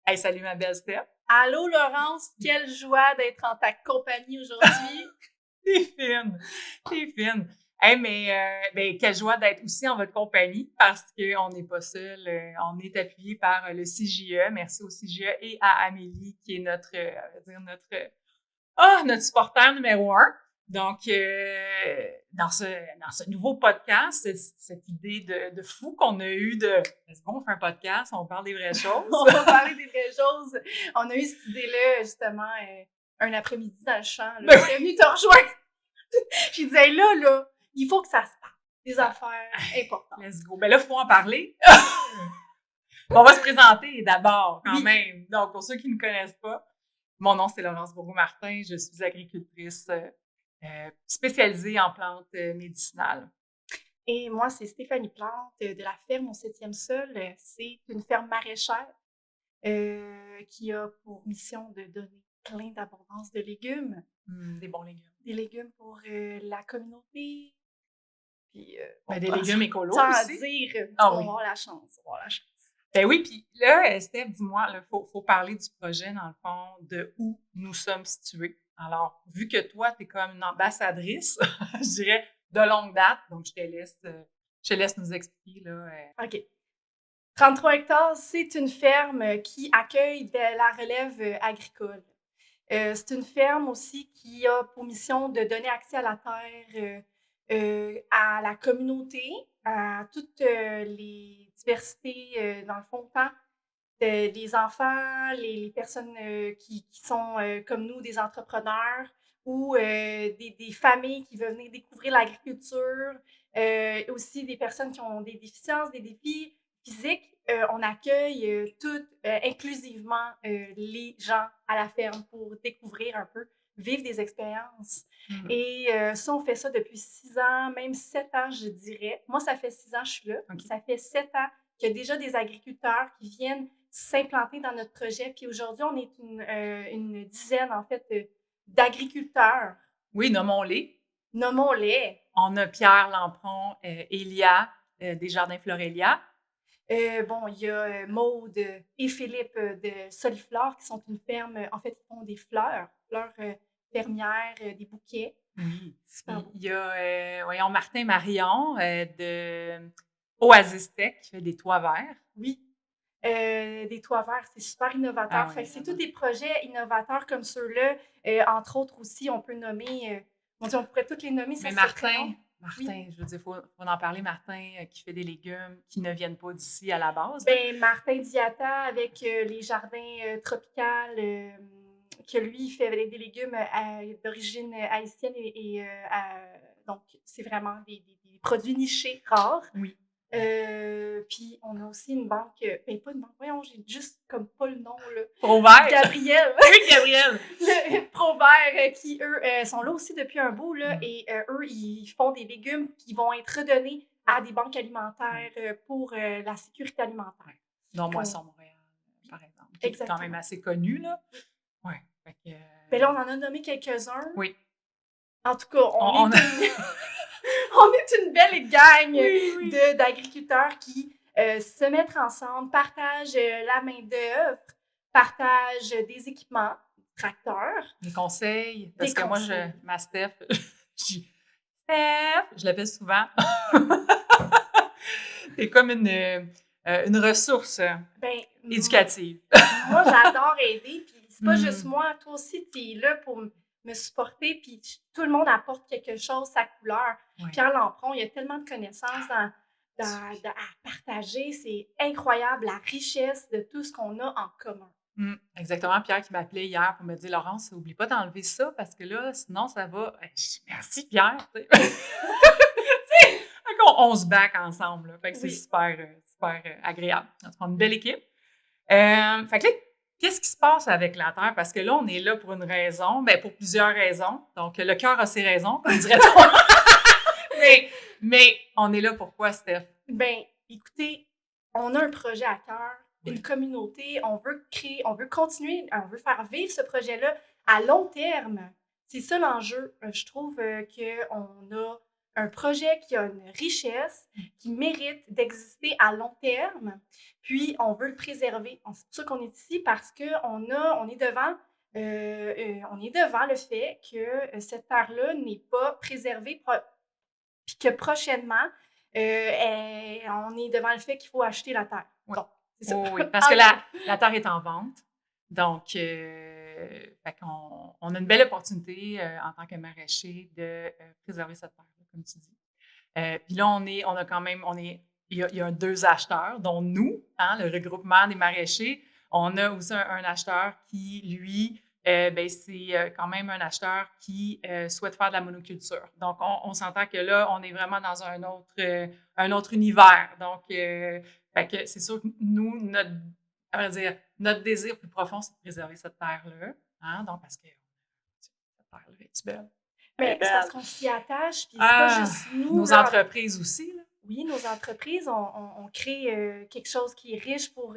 Hey, salut ma belle Steph. Allô Laurence, quelle joie d'être en ta compagnie aujourd'hui. T'es fine, t'es fine. Hey, mais quelle joie d'être aussi en votre compagnie parce qu'on n'est pas seul. On est appuyé par le CJE. Merci au CJE et à Amélie qui est notre supporter numéro un. Donc, dans ce nouveau podcast, cette idée de fou qu'on a eu de est-ce qu'on fait un podcast, on parle des vraies choses. On va parler des vraies choses. On a eu cette idée-là, justement, un après-midi dans le champ. Là. Je suis venue te rejoindre. Je disais, là, il faut que ça se passe. Des affaires importantes. Let's go. Ben là, il faut en parler. On va se présenter d'abord, quand même. Donc, pour ceux qui ne me connaissent pas, mon nom, c'est Laurence Bourgault-Martin. Je suis agricultrice spécialisée en plantes médicinales. Et moi, c'est Stéphanie Plante de la ferme au 7e sol. C'est une ferme maraîchère qui a pour mission de donner plein d'abondance de légumes. Des bons légumes. Des légumes pour la communauté. Puis, des légumes écolos sans aussi. dire, on va avoir la chance. Ben oui, puis là, Steph, dis-moi, il faut parler du projet, dans le fond, de où nous sommes situés. Alors, vu que toi, tu es comme une ambassadrice, je dirais, de longue date, donc je te laisse nous expliquer, là. OK. 33 hectares, c'est une ferme qui accueille de la relève agricole. C'est une ferme aussi qui a pour mission de donner accès à la terre à la communauté, à toutes les diversités, dans le fond, tant des enfants, les personnes qui sont comme nous, des entrepreneurs, ou des familles qui veulent venir découvrir l'agriculture, aussi des personnes qui ont des déficiences, des défis physiques. On accueille toutes inclusivement les gens à la ferme pour découvrir un peu, vivre des expériences. Et ça, on fait ça depuis 6 ans, même 7 ans, je dirais. Moi, ça fait 6 ans que je suis là. Okay. Ça fait 7 ans qu'il y a déjà des agriculteurs qui viennent s'implanter dans notre projet. Puis aujourd'hui, on est une dizaine, en fait, d'agriculteurs. Oui, nommons-les. Nommons-les. On a Pierre Lampron, Elia, des Jardins Florelia. Il y a Maude et Philippe de Soliflore, qui sont une ferme, en fait, ils font des fleurs fermières, des bouquets. Oui. Il y a Martin Marion de Oasis Tech qui fait des toits verts. Oui. Des toits verts, c'est super innovateur. Fait que c'est tous des projets innovateurs comme ceux-là. Entre autres aussi, on peut nommer, on pourrait toutes les nommer. Mais Martin, oui. Je veux dire, faut en parler, Martin, qui fait des légumes qui ne viennent pas d'ici à la base. Ben, Martin Diata avec les jardins tropicales, que lui, il fait avec des légumes d'origine haïtienne donc c'est vraiment des produits nichés, rares. Oui. Puis on a aussi une banque, pas une banque, voyons, j'ai juste comme pas le nom, là. Provert. Gabriel. Oui, Gabriel. Provert, qui eux sont là aussi depuis un bout, là, et eux, ils font des légumes qui vont être redonnés à des banques alimentaires pour la sécurité alimentaire. Non, Moisson Montréal, par exemple, qui est quand même assez connu, là. Oui. Ben là, on en a nommé quelques-uns. Oui. En tout cas, on est une belle gang d'agriculteurs qui se mettent ensemble, partagent la main-d'œuvre, partagent des équipements, tracteurs. Des conseils. Parce que moi, ma Steph, je l'appelle souvent. C'est comme une ressource éducative. Moi, j'adore aider, puis c'est pas juste moi, toi aussi, tu es là pour me supporter, puis tout le monde apporte quelque chose, sa couleur. Oui. Pierre Lampron, il y a tellement de connaissances à partager, c'est incroyable la richesse de tout ce qu'on a en commun. Exactement, Pierre qui m'appelait hier pour me dire « Laurence, n'oublie pas d'enlever ça parce que là, sinon ça va... » Merci Pierre! On se back ensemble, là. Fait que c'est super agréable. On a une belle équipe. Fait que là, qu'est-ce qui se passe avec la Terre? Parce que là, on est là pour une raison, pour plusieurs raisons. Donc, le cœur a ses raisons, comme dirait-on. mais on est là pourquoi, Steph? Écoutez, on a un projet à cœur, une communauté, on veut créer, on veut continuer, on veut faire vivre ce projet-là à long terme. C'est ça l'enjeu. Je trouve qu'on a un projet qui a une richesse, qui mérite d'exister à long terme, puis on veut le préserver. C'est pour ça qu'on est ici, parce qu'on est devant le fait que cette terre-là n'est pas préservée, puis que prochainement, on est devant le fait qu'il faut acheter la terre. Oui. Donc, c'est ça. Oui, parce que la terre est en vente. Donc, fait on a une belle opportunité en tant que maraîcher de préserver cette terre-là, comme tu dis. Puis là, on a quand même, il y a 2 acheteurs, dont nous, hein, le regroupement des maraîchers. On a aussi un acheteur qui, lui, c'est quand même un acheteur qui souhaite faire de la monoculture. Donc, on s'entend que là, on est vraiment dans un autre univers. Donc, fait que c'est sûr que nous, à vrai dire, notre désir plus profond, c'est de préserver cette terre-là. Hein? Donc, parce que cette terre-là est belle. Mais c'est parce qu'on s'y attache, puis c'est pas Ah, juste nous. nos là, entreprises aussi, là. Oui, nos entreprises, on crée quelque chose qui est riche pour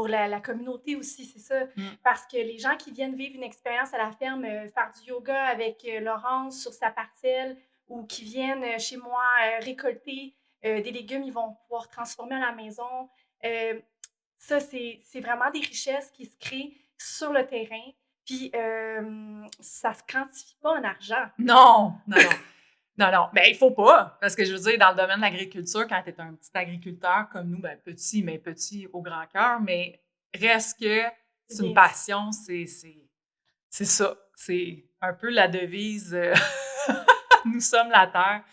la communauté aussi, c'est ça. Parce que les gens qui viennent vivre une expérience à la ferme, faire du yoga avec Laurence sur sa parcelle, ou qui viennent chez moi récolter des légumes, ils vont pouvoir transformer à la maison. Ça, c'est vraiment des richesses qui se créent sur le terrain. Puis, ça ne se quantifie pas en argent. Non, non, non. Non, non. Ben, il faut pas. Parce que je veux dire, dans le domaine de l'agriculture, quand tu es un petit agriculteur comme nous, ben, petit, mais petit au grand cœur, mais reste que c'est une passion, c'est ça. C'est un peu la devise nous sommes la terre.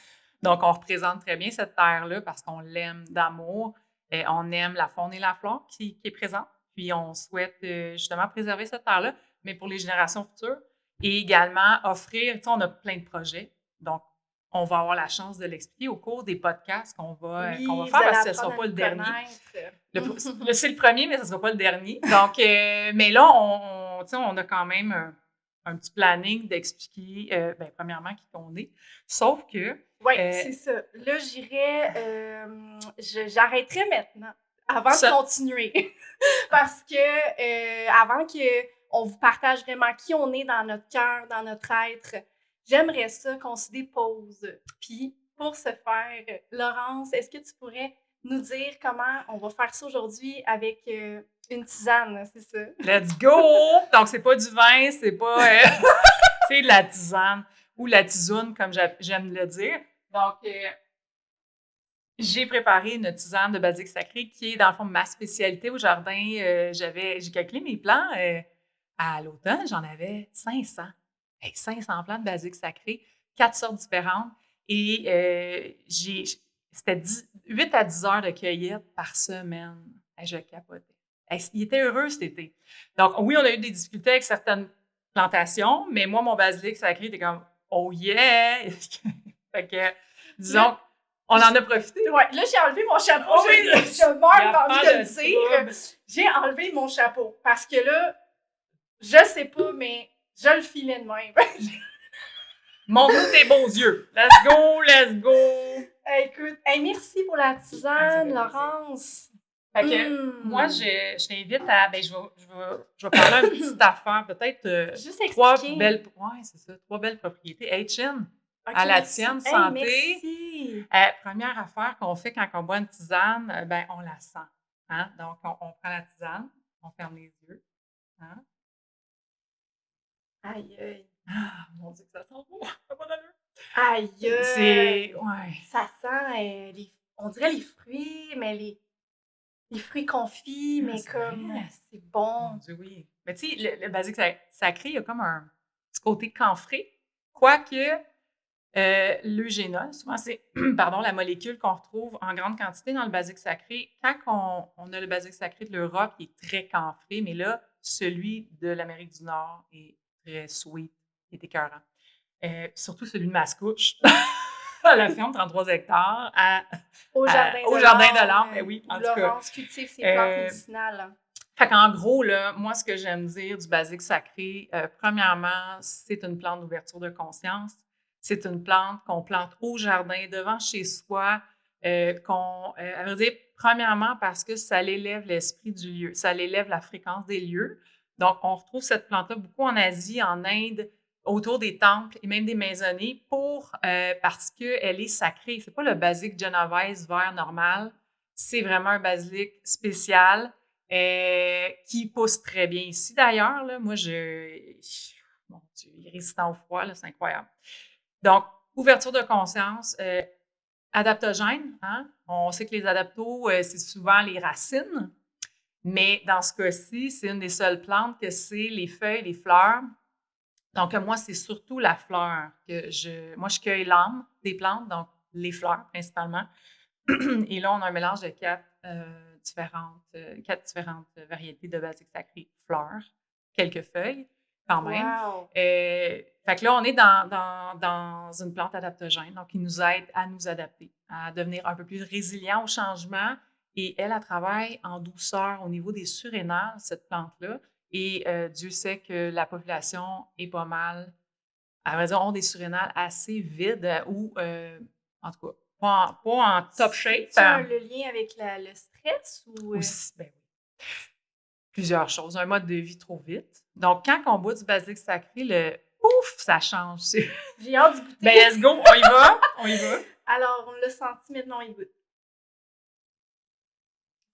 Donc, on représente très bien cette terre-là parce qu'on l'aime d'amour. Et on aime la faune et la flore qui est présente. Puis, on souhaite justement préserver cette terre-là, mais pour les générations futures. Et également offrir, tu sais, on a plein de projets. Donc, on va avoir la chance de l'expliquer au cours des podcasts qu'on va faire parce que ce ne sera pas le dernier. C'est le premier, mais ce ne sera pas le dernier. Donc, mais là, on a quand même un petit planning d'expliquer, premièrement, qui on est. Sauf que... Oui, c'est ça. Là, j'arrêterai maintenant, avant de continuer. Parce que avant qu'on vous partage vraiment qui on est dans notre cœur, dans notre être, j'aimerais ça qu'on se dépose. Puis, pour ce faire, Laurence, est-ce que tu pourrais nous dire comment on va faire ça aujourd'hui avec une tisane, c'est ça? Let's go! Donc, c'est pas du vin, c'est pas... c'est de la tisane ou la tisoune, comme j'aime le dire. Donc, j'ai préparé une tisane de basilic sacré qui est, dans le fond, ma spécialité au jardin. J'ai calculé mes plants. À l'automne, j'en avais 500. 500 plants de basilic sacré, 4 sortes différentes. Et c'était 8 à 10 heures de cueillette par semaine. Je capotais. Il était heureux cet été. Donc, oui, on a eu des difficultés avec certaines plantations, mais moi, mon basilic sacré était comme « Oh yeah! » Fait que, disons, on en a profité. Ouais, là, j'ai enlevé mon chapeau. Oh, je meurs d'envie de le dire. J'ai enlevé mon chapeau parce que là, je sais pas, mais je le filais de même. Montre-nous tes beaux yeux. Let's go, let's go. Écoute, merci pour la tisane, Laurence. Fait que moi, je t'invite à... Ben, je vais parler une petite affaire, peut-être trois belles propriétés. H&N, à la tienne, santé. Merci. Première affaire qu'on fait quand on boit une tisane, ben, on la sent. Hein? Donc, on prend la tisane, on ferme les yeux. Hein? Aïe, aïe. Ah, mon Dieu, que ça sent beau. Ça va d'allure. Aïe, ouais. Ça sent, on dirait les fruits, mais les fruits confits, mais comme, c'est bon. Mon Dieu, oui. Mais tu sais, le basilic sacré, il y a comme un petit côté camphré. Quoique, l'eugénol, souvent, c'est la molécule qu'on retrouve en grande quantité dans le basilic sacré. Quand on a le basilic sacré de l'Europe, il est très camphré, mais là, celui de l'Amérique du Nord est très sweet, il est écœurant. Surtout celui de Mascouche, à la ferme 33 hectares, au jardin de l'Arbre. Ben oui, en tout cas. Laurence cultive ses plantes médicinales. Fait qu'en gros, là, moi, ce que j'aime dire du basilic sacré, premièrement, c'est une plante d'ouverture de conscience. C'est une plante qu'on plante au jardin, devant chez soi, à vrai dire, premièrement, parce que ça l'élève l'esprit du lieu, ça l'élève la fréquence des lieux. Donc, on retrouve cette plante-là beaucoup en Asie, en Inde, autour des temples et même des maisonnées parce qu'elle est sacrée. C'est pas le basilic Genovese vert normal. C'est vraiment un basilic spécial qui pousse très bien ici. D'ailleurs, là, mon Dieu, il est résistant au froid, là, c'est incroyable. Donc, ouverture de conscience, adaptogène, hein? On sait que les adaptos, c'est souvent les racines, mais dans ce cas-ci, c'est une des seules plantes que c'est les feuilles, les fleurs. Donc, moi, c'est surtout la fleur moi, je cueille l'âme des plantes, donc les fleurs principalement. Et là, on a un mélange de quatre différentes variétés de basilic sacré fleurs, quelques feuilles quand même. Wow! Fait que là, on est dans une plante adaptogène, donc qui nous aide à nous adapter, à devenir un peu plus résilient au changement. Et elle travaille en douceur au niveau des surrénales, cette plante-là. Et Dieu sait que la population est pas mal, à vrai dire, ont des surrénales assez vides ou, en tout cas, pas en top shape. C'est le lien avec le stress ou... Aussi, ben oui, plusieurs choses. Un mode de vie trop vite. Donc, quand on boit du basilic sacré, le pouf, ça change. J'ai hâte de goûter. Ben, let's go, on y va, on y va. Alors, on l'a senti, maintenant on y goûte.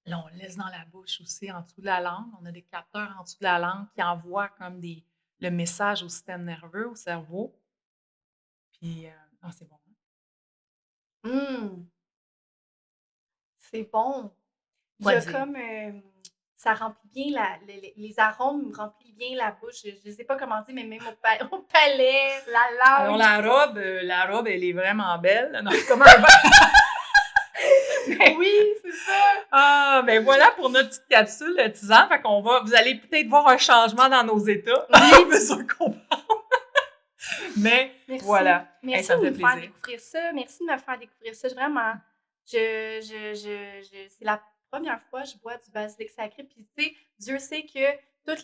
Là, on le laisse dans la bouche aussi, en dessous de la langue. On a des capteurs en dessous de la langue qui envoient comme le message au système nerveux, au cerveau. Puis, c'est bon. C'est bon. Il y Quoi a dire? comme... ça remplit bien les arômes remplissent bien la bouche. Je ne sais pas comment dire, mais même au palais, la langue. Alors, la robe, elle est vraiment belle. Non, c'est comme un Oui, c'est ça. Ah, ben voilà pour notre petite capsule tisane. Fait qu'on vous allez peut-être voir un changement dans nos états. Oui, mais sûr qu'on parle. Mais merci. voilà. Merci ça me de fait me faire plaisir. découvrir ça. Merci de me faire découvrir ça. Vraiment, c'est la première fois que je bois du basilic sacré. Puis, tu sais, Dieu sait que tout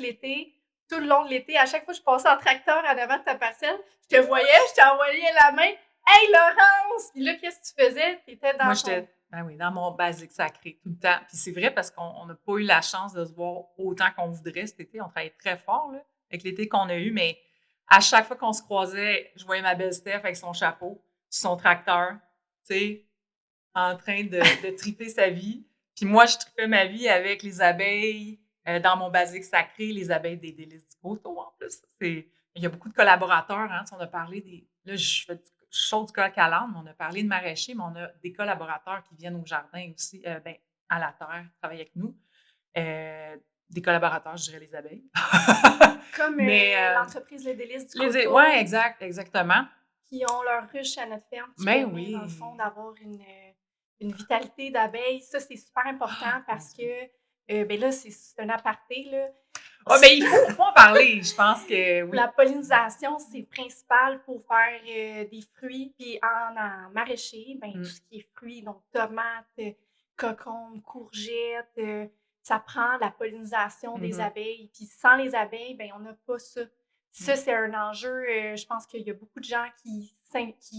le long de l'été, à chaque fois que je passais en tracteur en avant de ta parcelle, je te voyais, je t'envoyais la main. Hey, Laurence! Puis là, qu'est-ce que tu faisais? Tu étais dans Moi, j'étais dans mon basilic sacré tout le temps. Puis c'est vrai parce qu'on n'a pas eu la chance de se voir autant qu'on voudrait cet été. On travaillait très fort là, avec l'été qu'on a eu, mais à chaque fois qu'on se croisait, je voyais ma belle Steph avec son chapeau, son tracteur, tu sais, en train de triper sa vie. Puis moi, je tripais ma vie avec les abeilles dans mon basilic sacré, les abeilles des délices du coteau en plus. Il y a beaucoup de collaborateurs, hein. On a parlé des... Là, je fais du chaud du coq à l'âne, mais on a parlé de maraîchers, mais on a des collaborateurs qui viennent au jardin aussi, à la terre, travailler avec nous. Des collaborateurs, je dirais les abeilles. comme l'entreprise Les Délices du Coteau. Oui, exactement. Qui ont leur ruche à notre ferme, qui Mais permet, oui. dans le fond, d'avoir une vitalité d'abeilles. Ça, c'est super important parce que, ben là, c'est un aparté, là. Ah, ben il faut en parler, je pense que oui. La pollinisation, c'est principal pour faire des fruits. Puis en maraîcher, ben, tout ce qui est fruits, donc tomates, cocombes, courgettes, ça prend la pollinisation des abeilles. Puis sans les abeilles, ben, on n'a pas ça. Ça, c'est un enjeu. Je pense qu'il y a beaucoup de gens qui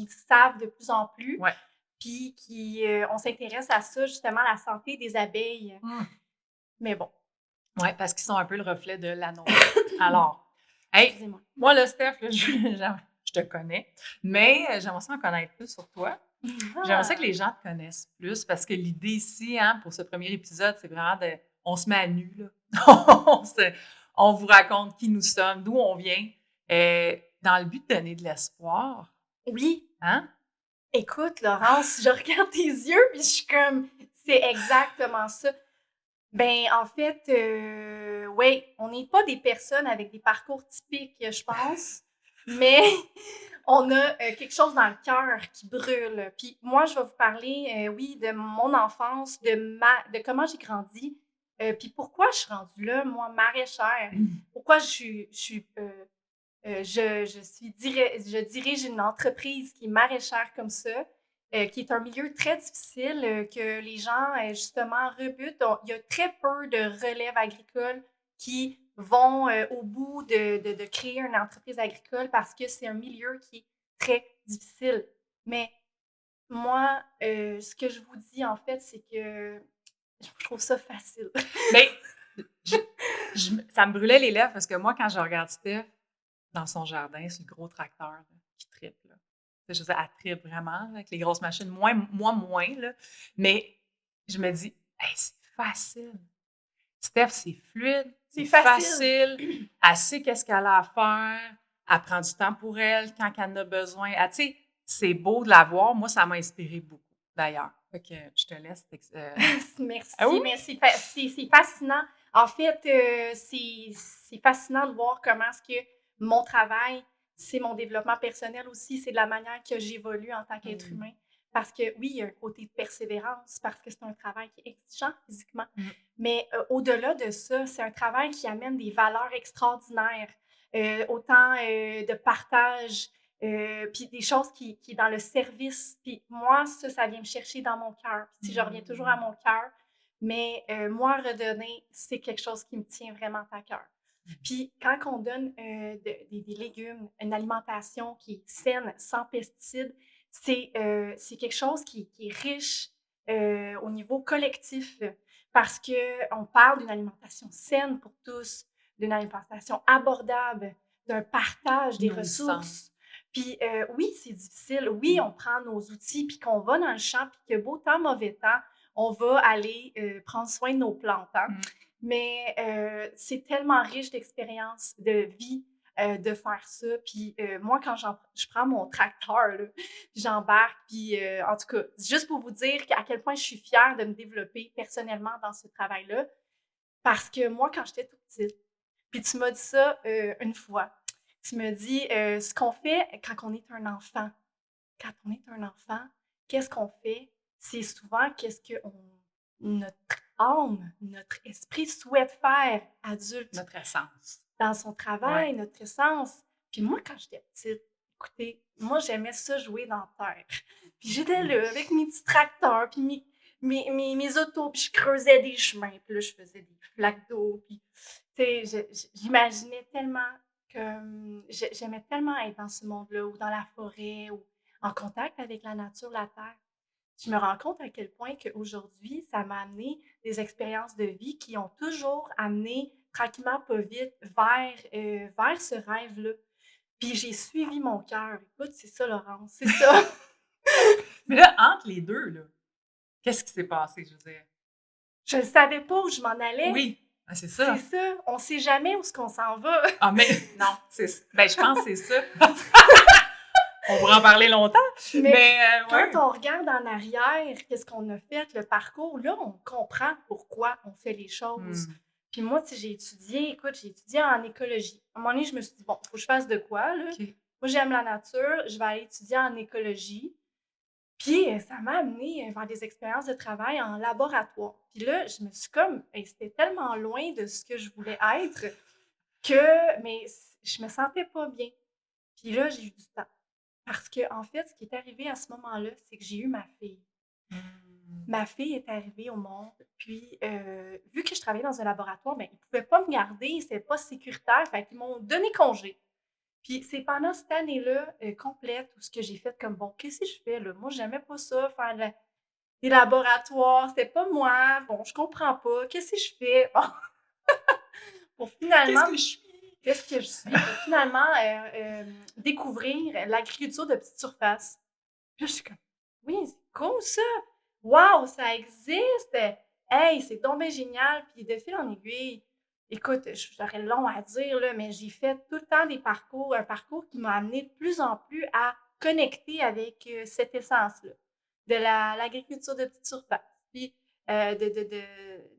savent de plus en plus. Ouais. Puis on s'intéresse à ça, justement, la santé des abeilles. Mais bon. Oui, parce qu'ils sont un peu le reflet de la nôtre. Alors, hey, moi, là, Steph, là, je te connais, mais j'aimerais ça en connaître plus sur toi. J'aimerais ça que les gens te connaissent plus parce que l'idée ici, hein, pour ce premier épisode, c'est vraiment on se met à nu, là. On vous raconte qui nous sommes, d'où on vient, dans le but de donner de l'espoir. Oui. Hein? Écoute, Laurence, je regarde tes yeux puis je suis comme, c'est exactement ça. Ben, en fait, oui, on n'est pas des personnes avec des parcours typiques, je pense, mais on a quelque chose dans le cœur qui brûle. Puis moi, je vais vous parler, oui, de mon enfance, de comment j'ai grandi, puis pourquoi je suis rendue là, moi, maraîchère. Pourquoi je dirige une entreprise qui est maraîchère comme ça, qui est un milieu très difficile, que les gens, justement, rebutent. Il y a très peu de relèves agricoles qui vont au bout de créer une entreprise agricole parce que c'est un milieu qui est très difficile. Mais moi, ce que je vous dis, en fait, c'est que je trouve ça facile. Mais ça me brûlait les lèvres parce que moi, quand je regarde Steph, dans son jardin, sur le gros tracteur là, qui tripe, là. Je veux dire, elle tripe vraiment là, avec les grosses machines. Moi, moins, là. Mais je me dis, hey, c'est facile. Steph, c'est fluide, C'est c'est facile. facile. Elle sait qu'est-ce qu'elle a à faire. Elle prend du temps pour elle quand elle en a besoin. Ah, tu sais, c'est beau de la voir. Moi, ça m'a inspiré beaucoup, d'ailleurs. Fait que je te laisse. Ah Merci, oui? mais c'est fascinant. En fait, c'est fascinant de voir comment est-ce que mon travail, c'est mon développement personnel aussi, c'est de la manière que j'évolue en tant qu'être Mm. humain. Parce que oui, il y a un côté de persévérance, parce que c'est un travail qui est exigeant physiquement. Mm. Mais au-delà de ça, c'est un travail qui amène des valeurs extraordinaires, autant de partage, puis des choses qui est dans le service. Puis moi, ça vient me chercher dans mon cœur. Puis je reviens toujours à mon cœur. Mais moi, redonner, c'est quelque chose qui me tient vraiment à cœur. Puis quand on donne des légumes, une alimentation qui est saine, sans pesticides, c'est quelque chose qui est riche au niveau collectif parce qu'on parle d'une alimentation saine pour tous, d'une alimentation abordable, d'un partage des Nourrissant. ressources. Puis oui, c'est difficile. Oui, on prend nos outils, puis qu'on va dans le champ, puis que beau temps, mauvais temps, on va aller prendre soin de nos plantes. Hein? Mm. Mais c'est tellement riche d'expériences, de vie, de faire ça. Puis moi, quand je prends mon tracteur, là, j'embarque. Puis en tout cas, juste pour vous dire à quel point je suis fière de me développer personnellement dans ce travail-là. Parce que moi, quand j'étais toute petite, puis tu m'as dit ça une fois, tu me dis ce qu'on fait quand on est un enfant. Quand on est un enfant, qu'est-ce qu'on fait? C'est souvent qu'est-ce que notre âme, notre esprit souhaite faire adulte Notre essence. dans son travail, Ouais. notre essence. Puis moi, quand j'étais petite, écoutez, moi, j'aimais ça jouer dans la terre. Puis j'étais là avec mes petits tracteurs, puis mes autos, puis je creusais des chemins, puis là, je faisais des flaques d'eau, puis tu sais, j'imaginais tellement que j'aimais tellement être dans ce monde-là, ou dans la forêt, ou en contact avec la nature, la terre. Je me rends compte à quel point qu'aujourd'hui, ça m'a amené des expériences de vie qui ont toujours amené tranquillement, pas vite, vers ce rêve-là. Puis j'ai suivi mon cœur. Écoute, c'est ça, Laurence, c'est ça. Mais là, entre les deux, là, qu'est-ce qui s'est passé, je veux dire? Je ne savais pas où je m'en allais. Oui, c'est C'est ça. ça. On ne sait jamais où est-ce qu'on s'en va. Ah, mais non, ben, je pense que c'est ça. On pourrait en parler longtemps. Mais Quand ouais. on regarde en arrière, qu'est-ce qu'on a fait, le parcours, là, on comprend pourquoi on fait les choses. Puis moi, tu sais, j'ai étudié en écologie. À un moment donné, je me suis dit, bon, il faut que je fasse de quoi, là? OK. Moi, j'aime la nature, je vais aller étudier en écologie. Puis ça m'a amené vers des expériences de travail en laboratoire. Puis là, je me suis comme, c'était tellement loin de ce que je voulais être mais je me sentais pas bien. Puis là, j'ai eu du temps. Parce que en fait, ce qui est arrivé à ce moment-là, c'est que j'ai eu ma fille. Ma fille est arrivée au monde, puis vu que je travaillais dans un laboratoire, ben, ils ne pouvaient pas me garder, c'était pas sécuritaire, fait qu'ils m'ont donné congé. Puis c'est pendant cette année-là complète où ce que j'ai fait comme, bon, qu'est-ce que je fais là? Moi, j'aimais pas ça, faire des laboratoires, c'était pas moi, bon, je comprends pas, qu'est-ce que je fais? Bon, pour finalement, Qu'est-ce que je suis? qu'est-ce que je suis? Pour finalement découvrir l'agriculture de petite surface. Puis là, je suis comme, oui, c'est cool ça! Waouh, ça existe! Hey, c'est donc bien génial! Puis de fil en aiguille, écoute, j'aurais long à dire, là, mais j'ai fait tout le temps un parcours qui m'a amené de plus en plus à connecter avec cette essence-là, de l'agriculture de petite surface. Puis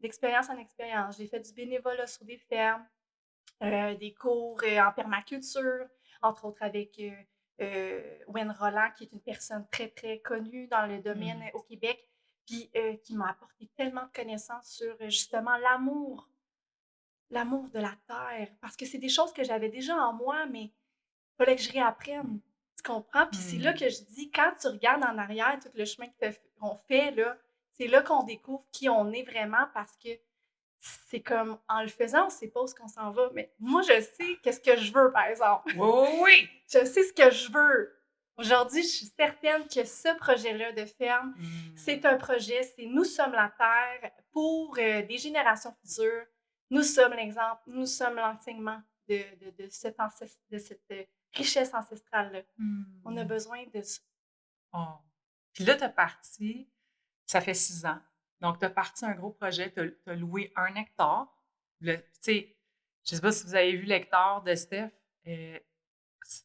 d'expérience en expérience. J'ai fait du bénévolat sur des fermes, des cours en permaculture, entre autres avec Wen Roland, qui est une personne très, très connue dans le domaine au Québec, puis qui m'a apporté tellement de connaissances sur justement l'amour de la terre, parce que c'est des choses que j'avais déjà en moi, mais il fallait que je réapprenne. Tu comprends? Puis c'est là que je dis, quand tu regardes en arrière tout le chemin qu'on fait, là, c'est là qu'on découvre qui on est vraiment parce que c'est comme, en le faisant, on sait pas où est-ce qu'on s'en va. Mais moi, je sais qu'est-ce que je veux, par exemple. Oui, oui. Je sais ce que je veux. Aujourd'hui, je suis certaine que ce projet-là de ferme, c'est un projet, c'est nous sommes la terre pour des générations futures. Nous sommes l'exemple, nous sommes l'enseignement de cette richesse ancestrale-là. On a besoin de ça. Oh. Puis là, tu as parti, ça fait 6 ans. Donc, tu as parti un gros projet, tu as loué 1 hectare. Tu sais, je ne sais pas si vous avez vu l'hectare de Steph. C'est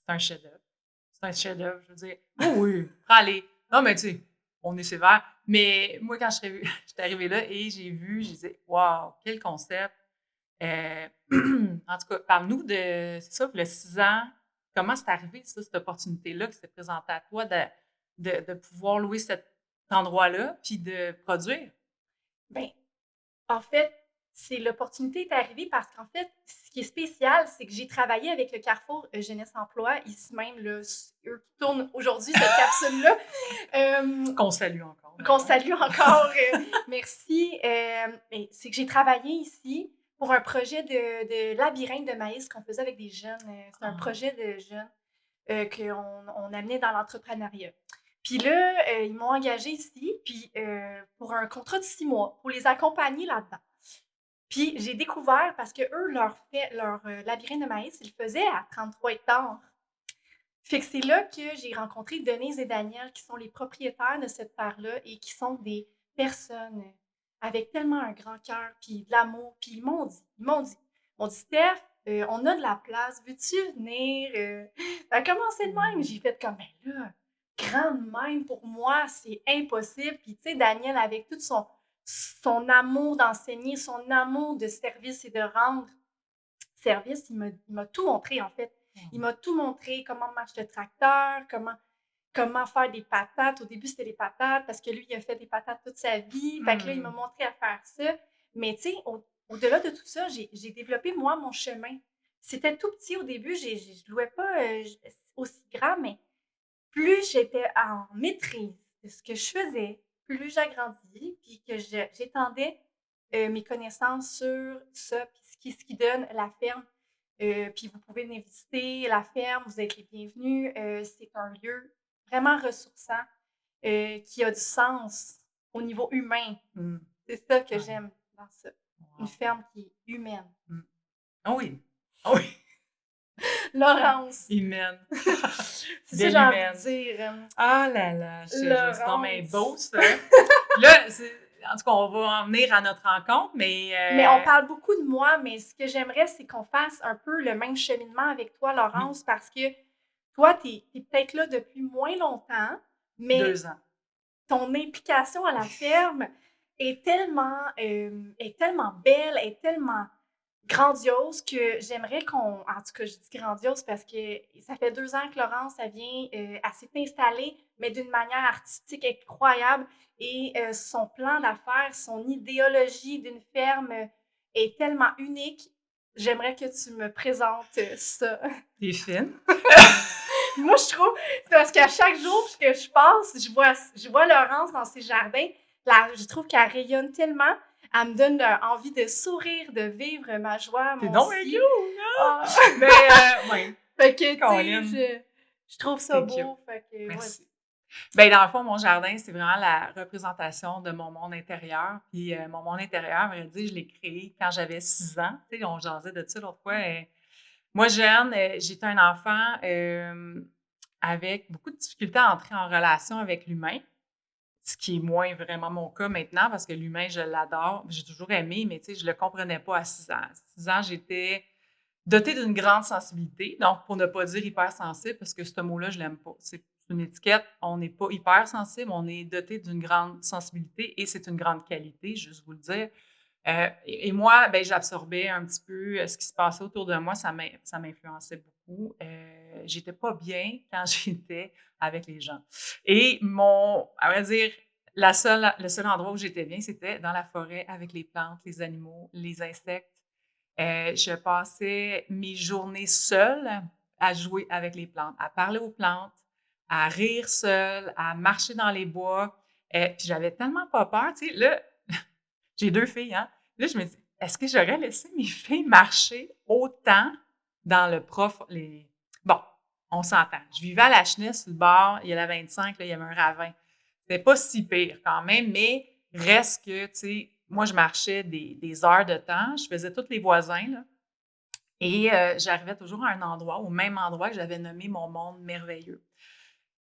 un chef-d'œuvre. C'est un chef-d'œuvre, je veux dire. Oh oui, prends-les. Non, mais tu sais, on est sévère. Mais moi, quand j'étais arrivée là et j'ai dit, waouh, quel concept. En tout cas, parle-nous c'est ça, le 6 ans, comment c'est arrivé, ça, cette opportunité-là qui s'est présentée à toi de pouvoir louer cet endroit-là puis de produire? Bien, en fait, l'opportunité est arrivée parce qu'en fait, ce qui est spécial, c'est que j'ai travaillé avec le Carrefour Jeunesse Emploi, ici même, là, eux qui tournent aujourd'hui cette capsule-là. Qu'on salue encore. Qu'on salue encore. Merci. C'est que j'ai travaillé ici pour un projet de labyrinthe de maïs qu'on faisait avec des jeunes. C'est un projet de jeunes qu'on amenait dans l'entrepreneuriat. Puis là, ils m'ont engagée ici, puis pour un contrat de 6 mois, pour les accompagner là-dedans. Puis j'ai découvert, parce que eux, leur labyrinthe de maïs, ils le faisaient à 33 hectares. Fait que c'est là que j'ai rencontré Denise et Daniel, qui sont les propriétaires de cette terre-là et qui sont des personnes avec tellement un grand cœur, puis de l'amour. Puis ils m'ont dit, Steph, on a de la place, veux-tu venir? Ça a commencé de même. J'ai fait comme, ben là, grand de même pour moi, c'est impossible. Puis tu sais, Daniel, avec tout son amour d'enseigner, son amour de service et de rendre service, il m'a tout montré en fait. Il m'a tout montré, comment marche le tracteur, comment faire des patates. Au début, c'était des patates parce que lui, il a fait des patates toute sa vie. Fait que là, il m'a montré à faire ça. Mais tu sais, au-delà de tout ça, j'ai développé, moi, mon chemin. C'était tout petit au début. Je ne louais pas aussi grand, mais plus j'étais en maîtrise de ce que je faisais, plus j'agrandis, puis que j'étendais mes connaissances sur ça, puis ce qui donne la ferme. Puis vous pouvez venir visiter la ferme, vous êtes les bienvenus. C'est un lieu vraiment ressourçant qui a du sens au niveau humain. C'est ça que j'aime dans ça. Une ferme qui est humaine. Ah oui. Ah oui. Laurence. Humaine. C'est ça que j'ai envie de dire. Ah là là, Laurence. Non, mais beau ça. Là, en tout cas, on va en venir à notre rencontre, mais... Mais on parle beaucoup de moi, mais ce que j'aimerais, c'est qu'on fasse un peu le même cheminement avec toi, Laurence, parce que toi, tu es peut-être là depuis moins longtemps, mais 2 ans. Ton implication à la ferme est tellement belle, est tellement grandiose que j'aimerais en tout cas, je dis grandiose parce que ça fait 2 ans que Laurence, elle s'est installée, mais d'une manière artistique incroyable. Et son plan d'affaires, son idéologie d'une ferme est tellement unique. J'aimerais que tu me présentes ça. T'es fine. Moi, je trouve, c'est parce qu'à chaque jour que je passe, je vois Laurence dans ses jardins. Là, je trouve qu'elle rayonne tellement. Elle me donne envie de sourire, de vivre ma joie. T'es donc un Mais, ouais. Fait que, tu sais, je trouve ça beau. Fait que, merci. Bien, dans le fond, mon jardin, c'est vraiment la représentation de mon monde intérieur. Puis mon monde intérieur, à vrai dire, je l'ai créé quand j'avais 6 ans. Tu sais, on jasait de ça l'autre fois. Moi, jeune, j'étais un enfant avec beaucoup de difficultés à entrer en relation avec l'humain, ce qui est moins vraiment mon cas maintenant parce que l'humain, je l'adore. J'ai toujours aimé, mais tu sais, je le comprenais pas à 6 ans. À 6 ans, j'étais dotée d'une grande sensibilité. Donc, pour ne pas dire hypersensible, parce que ce mot-là, je l'aime pas. C'est une étiquette. On n'est pas hypersensible, on est doté d'une grande sensibilité et c'est une grande qualité, juste vous le dire. Et moi, ben, j'absorbais un petit peu ce qui se passait autour de moi. Ça m'influençait beaucoup. J'étais pas bien quand j'étais avec les gens. Et à vrai dire, le seul endroit où j'étais bien, c'était dans la forêt avec les plantes, les animaux, les insectes. Je passais mes journées seule à jouer avec les plantes, à parler aux plantes, à rire seule, à marcher dans les bois. Puis j'avais tellement pas peur. Tu sais, là, j'ai 2 filles, hein. Là, je me dis, est-ce que j'aurais laissé mes filles marcher autant dans le Bon, on s'entend. Je vivais à la Chenille, sur le bord, il y a la 25, là, il y avait un ravin. C'était pas si pire quand même, mais reste que, tu sais, moi, je marchais des heures de temps. Je faisais tous les voisins, là. Et j'arrivais toujours à un endroit, au même endroit que j'avais nommé mon monde merveilleux.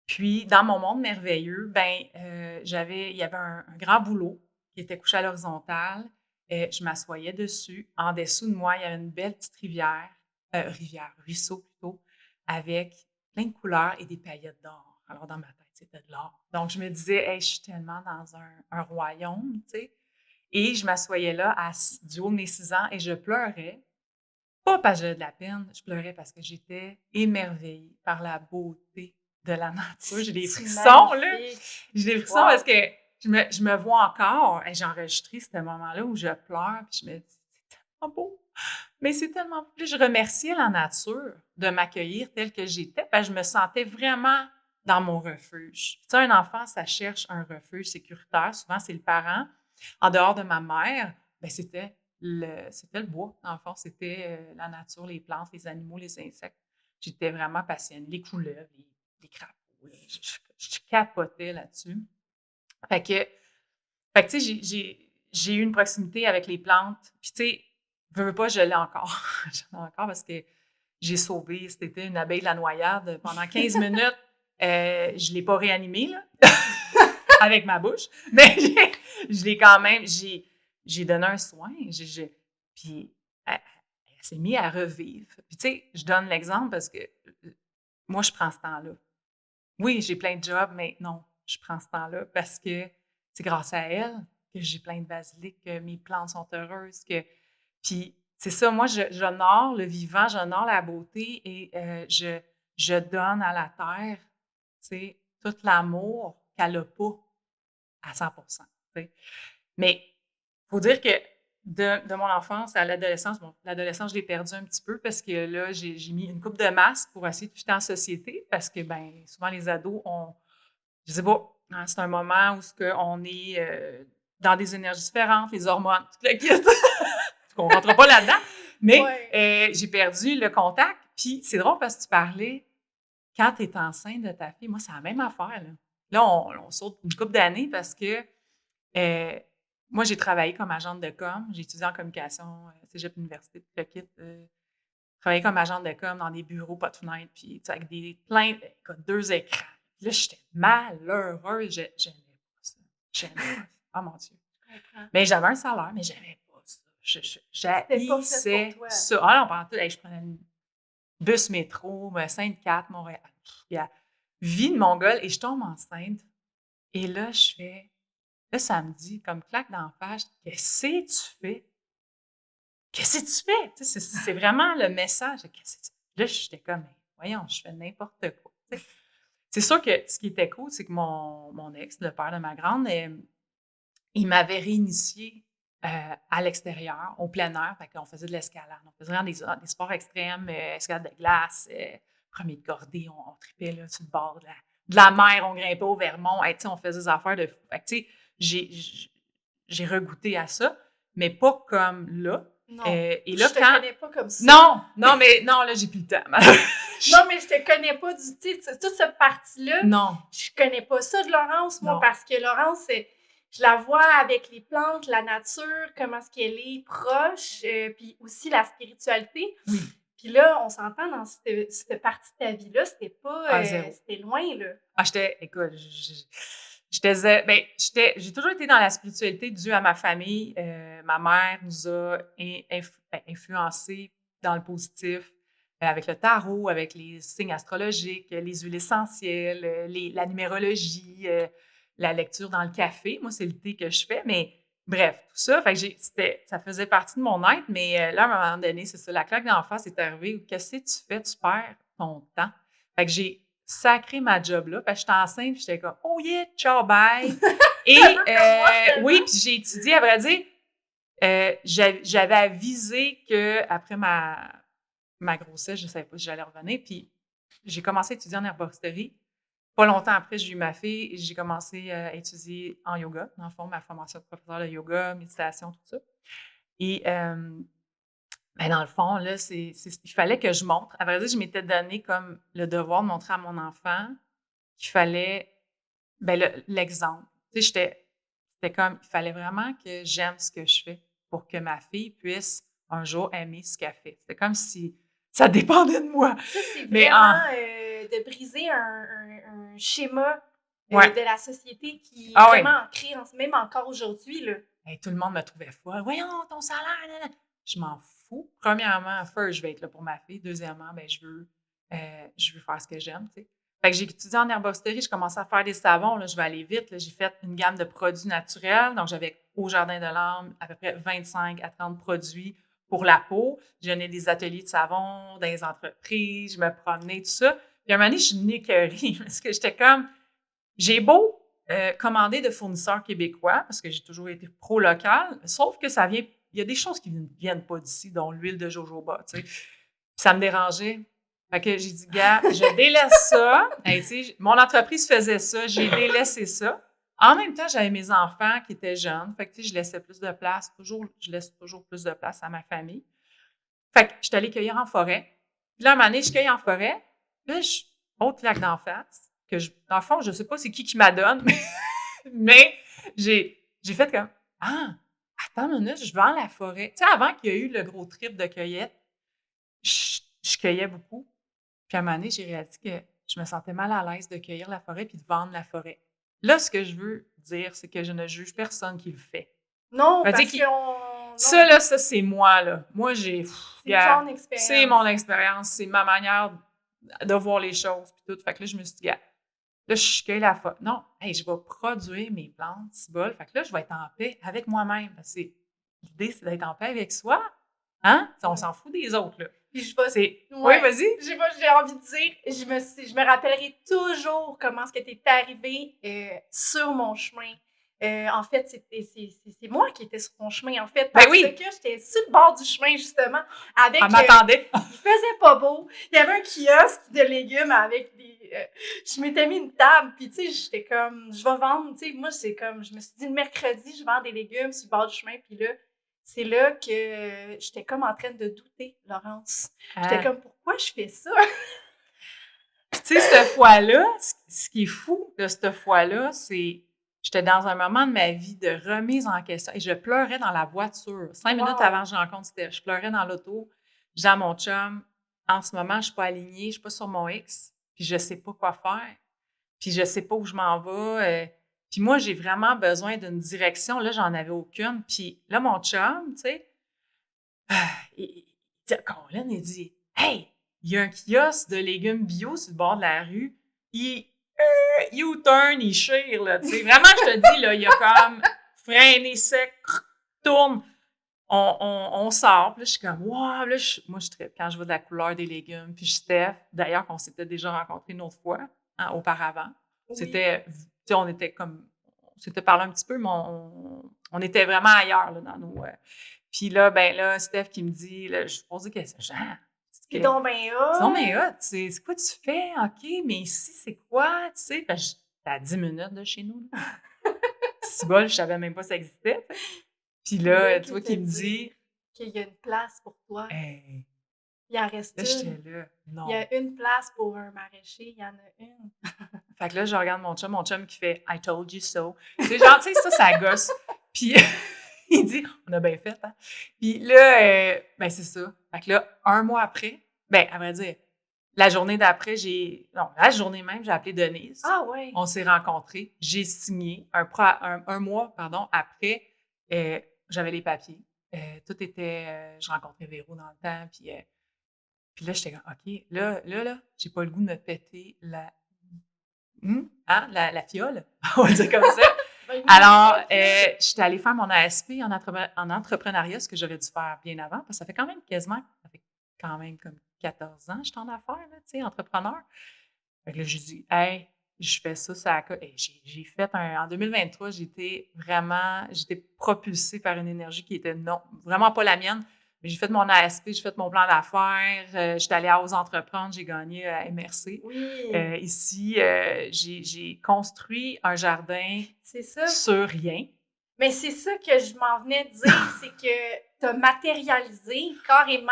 Puis, dans mon monde merveilleux, ben, il y avait un grand bouleau qui était couché à l'horizontale. Je m'assoyais dessus. En dessous de moi, il y avait une belle petite ruisseau plutôt, avec plein de couleurs et des paillettes d'or. Alors, dans ma tête, c'était de l'or. Donc, je me disais, hey, je suis tellement dans un royaume, tu sais. Et je m'assoyais là du haut de mes 6 ans et je pleurais. Pas parce que j'avais de la peine, je pleurais parce que j'étais émerveillée par la beauté de la nature. J'ai des C'est frissons, là. magnifique. J'ai des frissons Wow. parce que je me vois encore. Et j'ai enregistré ce moment-là où je pleure, puis je me dis, c'est tellement beau. Mais c'est tellement beau. Puis je remerciais la nature de m'accueillir telle que j'étais, parce que je me sentais vraiment dans mon refuge. Tu sais, un enfant, ça cherche un refuge sécuritaire. Souvent, c'est le parent. En dehors de ma mère, ben c'était le bois. Dans le fond, c'était la nature, les plantes, les animaux, les insectes. J'étais vraiment passionnée. Les couleuvres, les crapauds. Là, je capotais là-dessus. Fait que, fait que tu sais, j'ai eu une proximité avec les plantes. Puis, tu sais, veux pas, je l'ai encore. Je l'ai encore parce que j'ai sauvé cet été une abeille de la noyade pendant 15 minutes. Je l'ai pas réanimée, là, avec ma bouche, mais je l'ai quand même, j'ai donné un soin. Puis elle s'est mise à revivre. Puis tu sais, je donne l'exemple parce que moi, je prends ce temps-là. Oui, j'ai plein de jobs, mais non, je prends ce temps-là parce que c'est grâce à elle que j'ai plein de basilic, que mes plantes sont heureuses, puis c'est ça, moi, j'honore le vivant, j'honore la beauté et je donne à la terre, tu sais, tout l'amour qu'elle n'a pas à 100%, tu sais. Mais il faut dire que de mon enfance à l'adolescence, bon, l'adolescence, je l'ai perdu un petit peu parce que là, j'ai mis une coupe de masque pour essayer de fitter en société parce que, ben souvent, les ados, je sais pas, hein, c'est un moment où on est dans des énergies différentes, les hormones, tout le kit. On ne rentre pas là-dedans. Mais Ouais. j'ai perdu le contact. Puis c'est drôle parce que tu parlais, quand tu es enceinte de ta fille, moi, c'est la même affaire. Là, on saute une couple d'années parce que moi, j'ai travaillé comme agente de com. J'ai étudié en communication, Cégep Université, tout le kit. Travaillé comme agente de com dans des bureaux, pas de fenêtre, puis tu sais, avec écoute, 2 écrans. Puis là, j'étais malheureuse. J'aimais pas ça. J'aimais pas ça. Oh mon Dieu. Je comprends. Mais j'avais un salaire, mais j'aimais pas ça. C'était pas fait pour J'haïssais toi. ça. Ah non, pendant tout, hey, je prenais le bus métro, Sainte-Cat, Montréal. Puis, vie de Mongole, et je tombe enceinte. Et là, là, ça me dit, comme claque dans la face, qu'est-ce que tu fais? Qu'est-ce que tu fais? Tu sais, c'est vraiment le message. Qu'est-ce que tu fais? Là, j'étais comme, mais voyons, je fais n'importe quoi. Tu sais. C'est sûr que ce qui était cool, c'est que mon ex, le père de ma grande, il m'avait réinitié à l'extérieur, au plein air. Fait qu'on faisait de l'escalade. On faisait vraiment des sports extrêmes, escalade de glace, premier de cordée, on tripait là, sur le bord de la mer, on grimpait au Vermont. Hey, on faisait des affaires de fou. Fait que, tu sais, j'ai regoûté à ça, mais pas comme là. Non. Et Je là, te quand. connais pas comme ça. Non, mais non, là, j'ai plus le temps. Non, mais je te connais pas du tout. Toute cette partie-là, Non, je connais pas ça de Laurence, moi, non. parce que Laurence, je la vois avec les plantes, la nature, comment est-ce qu'elle est proche, puis aussi la spiritualité. Oui. Puis là, on s'entend dans cette partie de ta vie-là, c'était pas, Zéro. c'était loin, là. Écoute, j'ai toujours été dans la spiritualité due à ma famille. Ma mère nous a influencés dans le positif avec le tarot, avec les signes astrologiques, les huiles essentielles, la numérologie, la lecture dans le café. Moi, c'est le thé que je fais, mais bref, tout ça, fait que ça faisait partie de mon être, mais là, à un moment donné, c'est ça, la claque d'en face est arrivée. Qu'est-ce que tu fais? Tu perds ton temps. Fait que j'ai sacré ma job là, parce que j'étais enceinte, puis j'étais comme « Oh yeah, ciao, bye! » Et oui, puis j'ai étudié, à vrai dire, j'avais avisé qu'après ma grossesse, je ne savais pas si j'allais revenir, puis j'ai commencé à étudier en herboristerie. Pas longtemps après, j'ai eu ma fille et j'ai commencé à étudier en yoga, dans le fond, ma formation de professeur de yoga, méditation, tout ça. Et ben dans le fond, là, il fallait que je montre. À vrai dire, je m'étais donné comme le devoir de montrer à mon enfant qu'il fallait, ben l'exemple. Tu sais, c'était comme, il fallait vraiment que j'aime ce que je fais pour que ma fille puisse un jour aimer ce qu'elle fait. C'était comme si ça dépendait de moi. Ça, c'est Mais vraiment de briser un schéma ouais. de la société qui est Ah ouais. vraiment ancré, même encore aujourd'hui, là. Hey, tout le monde me trouvait folle. Voyons, ton salaire, nan, nan. Je m'en fous. Premièrement, first, je vais être là pour ma fille. Deuxièmement, ben, je veux faire ce que j'aime, tu sais. Fait que j'ai étudié en herboristerie, je commençais à faire des savons, là, je vais aller vite, là. J'ai fait une gamme de produits naturels. Donc, j'avais au Jardin de l'Âme à peu près 25 à 30 produits pour la peau. Je donnais des ateliers de savon dans les entreprises, je me promenais, tout ça. Puis à un moment donné, je suis une écœurée parce que j'étais comme, j'ai beau commander de fournisseurs québécois, parce que j'ai toujours été pro-local, sauf que ça vient, il y a des choses qui ne viennent pas d'ici, dont l'huile de jojoba, tu sais. Ça me dérangeait. Fait que j'ai dit, gars, je délaisse ça. Hey, tu sais, mon entreprise faisait ça, j'ai délaissé ça. En même temps, j'avais mes enfants qui étaient jeunes. Fait que, tu sais, je laissais plus de place, je laisse toujours plus de place à ma famille. Fait que je suis allée cueillir en forêt. Puis là, un moment donné, je cueille en forêt. Puis là, autre lac d'en face, dans le fond, je sais pas c'est qui m'adonne, mais j'ai fait comme, ah, attends une minute, je vais dans la forêt. Tu sais, avant qu'il y ait eu le gros trip de cueillette, je cueillais beaucoup. Puis à un moment donné, j'ai réalisé que je me sentais mal à l'aise de cueillir la forêt puis de vendre la forêt. Là, ce que je veux dire, c'est que je ne juge personne qui le fait. Non, Ça veut parce dire qu'on... ça, là, ça, c'est moi, là. Moi, C'est ton expérience. c'est mon expérience, c'est ma manière de voir les choses, puis tout. Fait que là, je me suis dit, gars, là, je cueille la forêt. Non, hey, je vais produire mes plantes, c'est bol. Fait que là, je vais être en paix avec moi-même. L'idée, c'est d'être en paix avec soi. Hein? On s'en fout des autres, là. Puis je vais... Oui, vas-y. J'ai envie de dire, je me rappellerai toujours comment ce qui est arrivé sur mon chemin. En fait, c'est moi qui étais sur ton chemin, en fait, parce que j'étais sur le bord du chemin, justement, avec... Elle m'attendait. Il faisait pas beau. Il y avait un kiosque de légumes avec des... je m'étais mis une table, puis tu sais, j'étais comme, je vais vendre, tu sais, moi, c'est comme, je me suis dit, le mercredi, je vends des légumes sur le bord du chemin, puis là, c'est là que j'étais comme en train de douter, Laurence. J'étais comme, pourquoi je fais ça? Puis tu sais, cette fois-là, ce qui est fou de cette fois-là, c'est j'étais dans un moment de ma vie de remise en question et je pleurais dans la voiture. 5 minutes avant que je rencontre Steph, je pleurais dans l'auto. Je dis à mon chum, en ce moment, je suis pas alignée, je suis pas sur mon X, puis je sais pas quoi faire, puis je sais pas où je m'en vais. Puis moi, j'ai vraiment besoin d'une direction. Là, j'en avais aucune. Puis là, mon chum, tu sais, Colin, il dit « Hey, il y a un kiosque de légumes bio sur le bord de la rue. Il U-turn, il chire, là. » Tu sais, vraiment, je te dis, là, il y a comme freiné sec, tourne. On sort. Puis là, je suis comme « Wow! » Là, moi, je trippe quand je vois de la couleur des légumes. Puis Steph, d'ailleurs, qu'on s'était déjà rencontrés une autre fois, hein, auparavant. Oui. C'était, tu sais, on s'était parlé un petit peu, mais on était vraiment ailleurs, là, dans nos... Puis là, ben là, Steph qui me dit, là, je pose des questions, genre, c'est donc bien hot. C'est donc bien hot, c'est quoi tu fais? OK, mais ici, c'est quoi? Tu sais, c'est à 10 minutes de chez nous. C'est bol, je savais même pas ça existait. Puis là, tu vois, qui me dit... qu'il y a une place pour toi. Hey, il en reste là, une. J'étais là, non. Il y a une place pour un maraîcher, il y en a une. Fait que là, je regarde mon chum qui fait « I told you so ». C'est genre, tu sais, ça gosse. Puis... il dit, on a bien fait, hein? Puis là, ben c'est ça. Fait que là, un mois après, ben à vrai dire, la journée d'après, la journée même, j'ai appelé Denise. Ah ouais. On s'est rencontrés. J'ai signé un mois, après, j'avais les papiers. Tout était, je rencontrais Véro dans le temps, puis là, j'étais comme, OK, là, j'ai pas le goût de me péter la fiole, on va dire comme ça. Alors, je suis allée faire mon ASP en entrepreneuriat, ce que j'aurais dû faire bien avant, parce que ça fait quand même comme 14 ans que je suis en affaires, là, tu sais, entrepreneur. Fait que là, j'ai dit, hey, je fais ça. J'ai fait en 2023, j'étais propulsée par une énergie qui était vraiment pas la mienne. Mais j'ai fait mon ASP, j'ai fait mon plan d'affaires, j'étais allée à Ose Entreprendre, j'ai gagné à MRC. Oui. Ici, j'ai construit un jardin sur rien. Mais c'est ça que je m'en venais de dire, c'est que tu as matérialisé carrément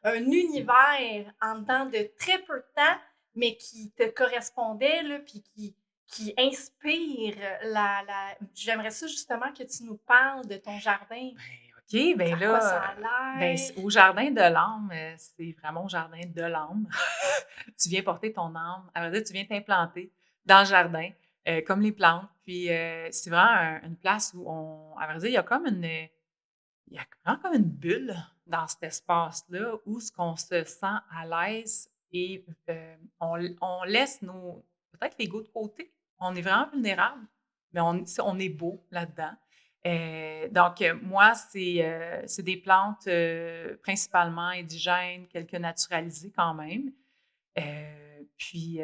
un univers en dedans de très peu de temps, mais qui te correspondait, là, puis qui inspire J'aimerais ça justement que tu nous parles de ton jardin. Ben, OK, ben À quoi ça là, a ben, l'air? au jardin de l'âme, c'est vraiment au jardin de l'âme. Tu viens porter ton âme. À vrai dire, tu viens t'implanter dans le jardin, comme les plantes. Puis, c'est vraiment une place où à vrai dire, il y a vraiment comme une bulle dans cet espace-là où ce qu'on se sent à l'aise et on laisse peut-être l'ego de côté. On est vraiment vulnérable, mais on est beau là-dedans. Donc, moi, c'est des plantes principalement indigènes, quelques naturalisées quand même. Puis,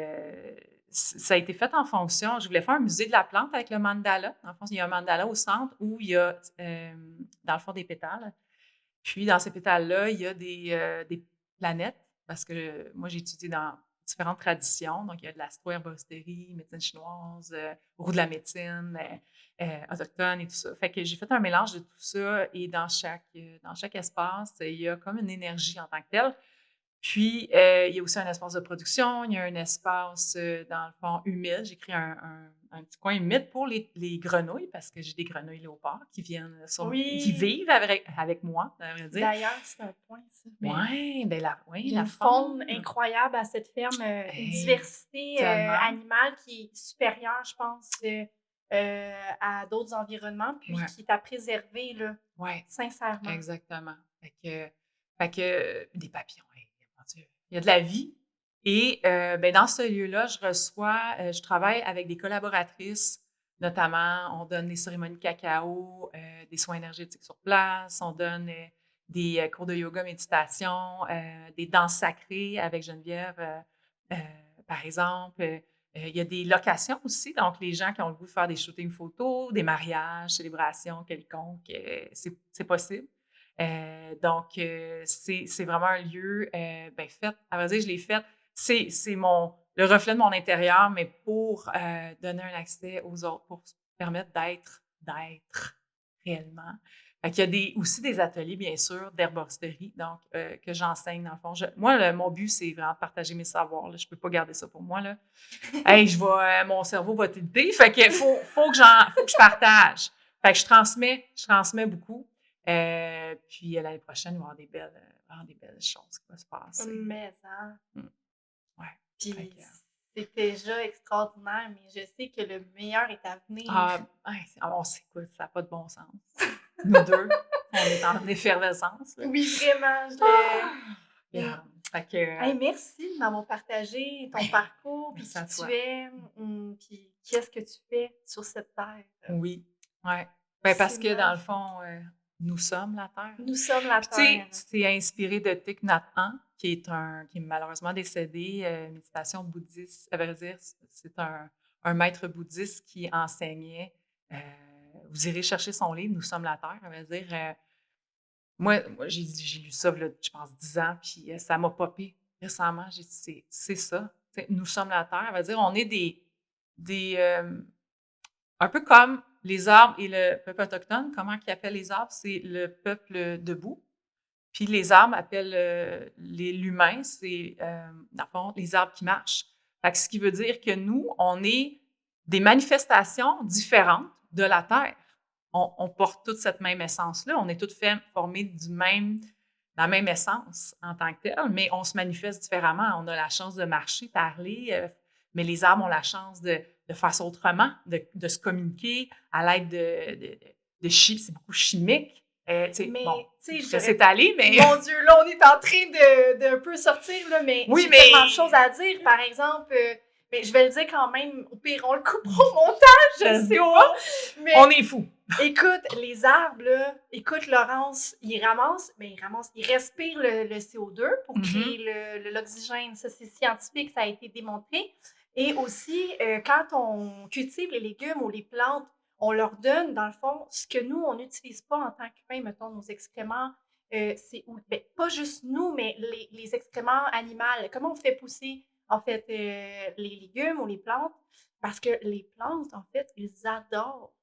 ça a été fait en fonction. Je voulais faire un musée de la plante avec le mandala. Dans le fond, il y a un mandala au centre où il y a, dans le fond, des pétales. Puis, dans ces pétales-là, il y a des planètes, parce que moi, j'ai étudié dans différentes traditions. Donc, il y a de l'astro-herboristerie, médecine chinoise, roue de la médecine, autochtone et tout ça. Fait que j'ai fait un mélange de tout ça et dans chaque espace, il y a comme une énergie en tant que telle. Puis, il y a aussi un espace de production, il y a un espace, dans le fond, humide. J'ai créé un petit coin humide pour les grenouilles, parce que j'ai des grenouilles léopards qui viennent qui Oui, vivent avec moi, à vrai dire. d'ailleurs, c'est un point, ça. Mais Ouais, ben il y a la une faune faune. incroyable à cette ferme, une Hey, diversité tellement. animale qui est supérieure, je pense, à d'autres environnements, puis Ouais, qui est à préserver, là, ouais, sincèrement. exactement. Fait que des papillons, hey, mon Dieu. Il y a de la vie. Et ben, dans ce lieu-là, je travaille avec des collaboratrices, notamment, on donne des cérémonies de cacao, des soins énergétiques sur place, on donne des cours de yoga, méditation, des danses sacrées avec Geneviève, par exemple. Il y a des locations aussi, donc les gens qui ont le goût de faire des shootings photos, des mariages, célébrations quelconques, c'est possible. Donc, c'est vraiment un lieu, ben, fait, à vrai dire, je l'ai fait. C'est le reflet de mon intérieur, mais pour donner un accès aux autres, pour se permettre d'être réellement. Fait qu'il y a aussi des ateliers, bien sûr, d'herboristerie, donc que j'enseigne dans le fond. Moi, mon but, c'est vraiment de partager mes savoirs. Là. Je ne peux pas garder ça pour moi. Là. Hey, mon cerveau va tilter. Fait que faut que je partage. Fait que je transmets beaucoup. Puis l'année prochaine, il va y avoir vraiment des belles choses qui vont se passer. Mais ça. Mm. Ouais. Fait Puis que, c'est déjà extraordinaire, mais je sais que le meilleur est à venir. on s'écoute, ça n'a pas de bon sens. Nous deux, on est en effervescence. Là. Oui, vraiment, Ah! Mm. Yeah. Fait que, Hey, merci de m'avoir partagé ton ben, parcours, puis merci à qui tu toi. es, puis qu'est-ce que tu fais sur cette terre. Oui. Ouais. Ben, parce C'est que dans le magnifique. fond, nous sommes la Terre. Nous sommes la Puis tu sais, terre. c'est inspiré de Thich Nhat Hanh, qui est malheureusement décédé, méditation bouddhiste. À vrai dire, c'est un maître bouddhiste qui enseignait. euh, vous irez chercher son livre, Nous sommes la Terre. À vrai dire, moi j'ai lu ça, là, je pense, 10 ans, puis ça m'a popé récemment. J'ai dit, c'est ça. Tu sais, nous sommes la Terre. À vrai dire, on est des un peu comme les arbres et le peuple autochtone. Comment ils appellent les arbres? C'est le peuple debout. Puis les arbres appellent l'humain, c'est, dans le fond, les arbres qui marchent. Fait que ce qui veut dire que nous, on est des manifestations différentes de la Terre. On porte toute cette même essence-là. On est toutes formées de la même essence en tant que telle, mais on se manifeste différemment. On a la chance de marcher, parler, mais les arbres ont la chance de faire ça autrement, de se communiquer à l'aide c'est beaucoup chimique. Bon, Mais, tu sais, je laisse étaler, mais Mon Dieu, là, on est en train de un peu sortir, là, mais oui, j'ai mais tellement de choses à dire. Par exemple, mais je vais le dire quand même, au pire, on le coupera au montage, je sais pas. Mais on est fous. écoute, les arbres, là, écoute, Laurence, ils respirent le CO2 pour créer l'oxygène. Ça, c'est scientifique, ça a été démontré. Et aussi, quand on cultive les légumes ou les plantes, on leur donne, dans le fond, ce que nous, on n'utilise pas en tant qu'humains, mettons, nos excréments, pas juste nous, mais les excréments animaux. Comment on fait pousser, en fait, les légumes ou les plantes? Parce que les plantes, en fait, ils adorent